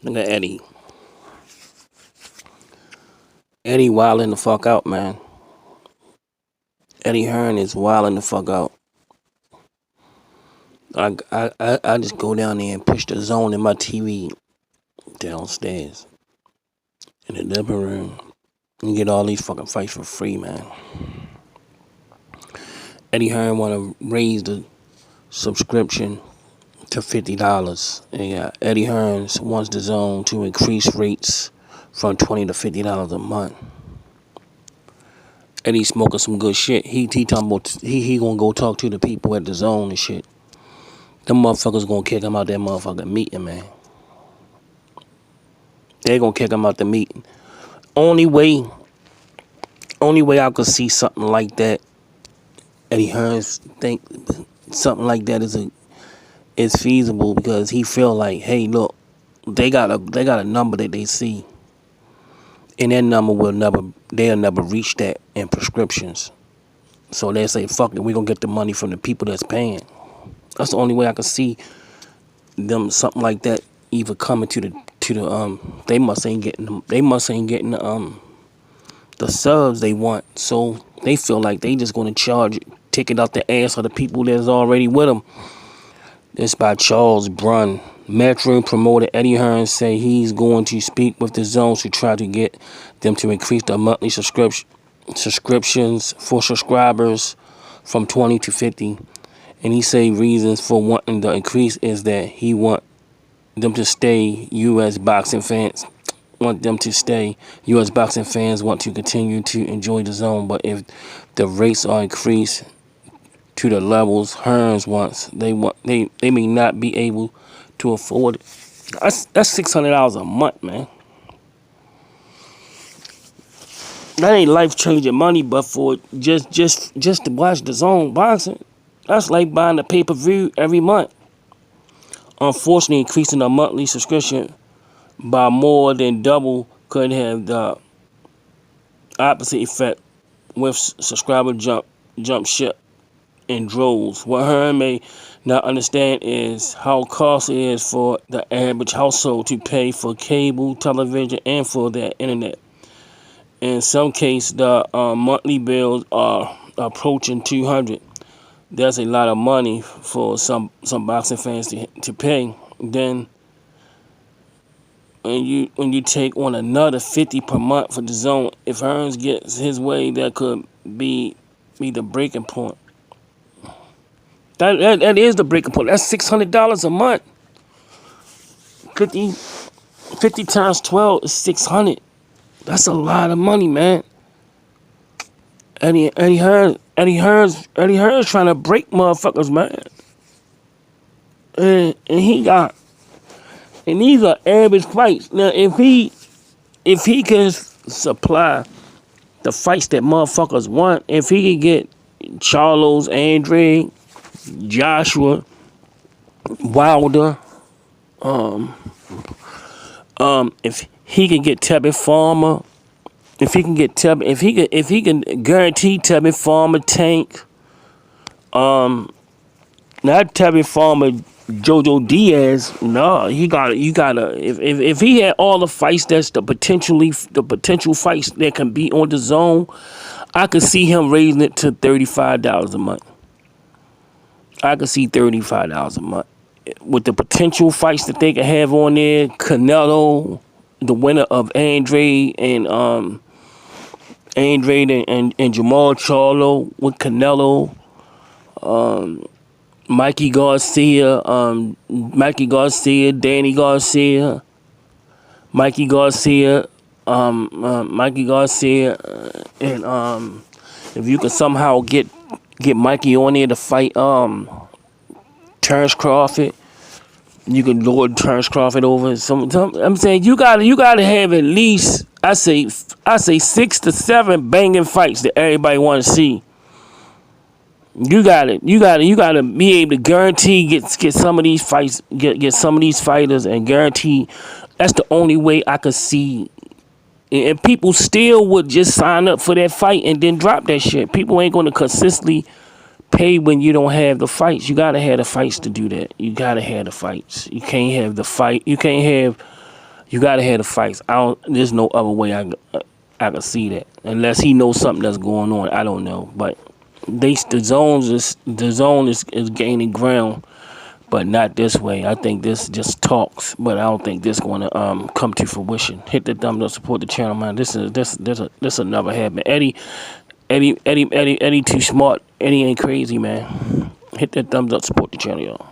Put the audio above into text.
Look at Eddie. Eddie wilding the fuck out, man. Eddie Hearn is wilding the fuck out. I just go down there and push the zone in my TV downstairs in the living room and get all these fucking fights for free, man. Eddie Hearn want to raise the subscription to $50. And yeah, Eddie Hearn wants the zone to increase rates from $20 to $50 a month. Eddie smoking some good shit. He talking about he gonna go talk to the people at the zone and shit. Them motherfuckers gonna kick him out that motherfucking meeting, man. They gonna kick him out the meeting. Only way I could see something like that. Eddie Hearn think something like that is feasible because he feel like, hey, look, they got a number that they see, and that number they'll never reach that in prescriptions. So they say, fuck it, we gonna get the money from the people that's paying. That's the only way I can see them something like that either coming to the they must ain't getting the subs they want. So they feel like they just gonna take it out the ass of the people that's already with them. This by Charles Brunn. Metro promoter Eddie Hearn say he's going to speak with the zones to try to get them to increase their monthly subscriptions for subscribers from 20 to 50. And he say reasons for wanting the increase is that he want them to stay U.S. boxing fans. Want to continue to enjoy the zone, but if the rates are increased to the levels Hearns wants, they may not be able to afford it. That's $600 a month, man. That ain't life changing money, but for just to watch the zone boxing, that's like buying a pay-per-view every month. Unfortunately, increasing the monthly subscription by more than double could have the opposite effect with subscriber jump ship in droves. What Hearn may not understand is how costly it is for the average household to pay for cable television and for their internet. In some cases, the monthly bills are approaching $200. That's a lot of money for some boxing fans to pay. Then when you take on another $50 per month for the zone, if Hearns gets his way, that could be the breaking point. That is the breaking point. That's $600 a month. 50 times 12 is $600. That's a lot of money, man. Eddie Hearn trying to break motherfuckers, man. And these are average fights. Now, if he can supply the fights that motherfuckers want, if he can get Charlos, Andre, Joshua, Wilder, if he can get Tubby Farmer, if he can guarantee Tubby Farmer, Tank, not Tubby Farmer, Jojo Diaz. No, you gotta. If he had all the fights that's the potential fights that can be on the zone, I could see him raising it to $35 a month. I could see $35 a month with the potential fights that they could have on there. Canelo, the winner of Andre and Jamal Charlo with Canelo, Mikey Garcia, Danny Garcia, Mikey Garcia, and if you could somehow get Mikey on there to fight Terrence Crawford, you can lord Terrence Crawford over. I'm saying you gotta have at least I say 6 to 7 banging fights that everybody want to see. You gotta be able to guarantee get some of these fights, get some of these fighters, and guarantee. That's the only way I could see. And people still would just sign up for that fight and then drop that shit. People ain't gonna consistently pay when you don't have the fights. You gotta have the fights to do that. You gotta have the fights. You can't have the fight. You can't have You gotta have the fights. There's no other way I can see that unless he knows something that's going on. I don't know, but the zone is gaining ground, but not this way. I think this just talks, but I don't think this going to come to fruition. Hit the thumbs up, support the channel, man. This another happen. Eddie too smart. Eddie ain't crazy, man. Hit that thumbs up, support the channel, y'all.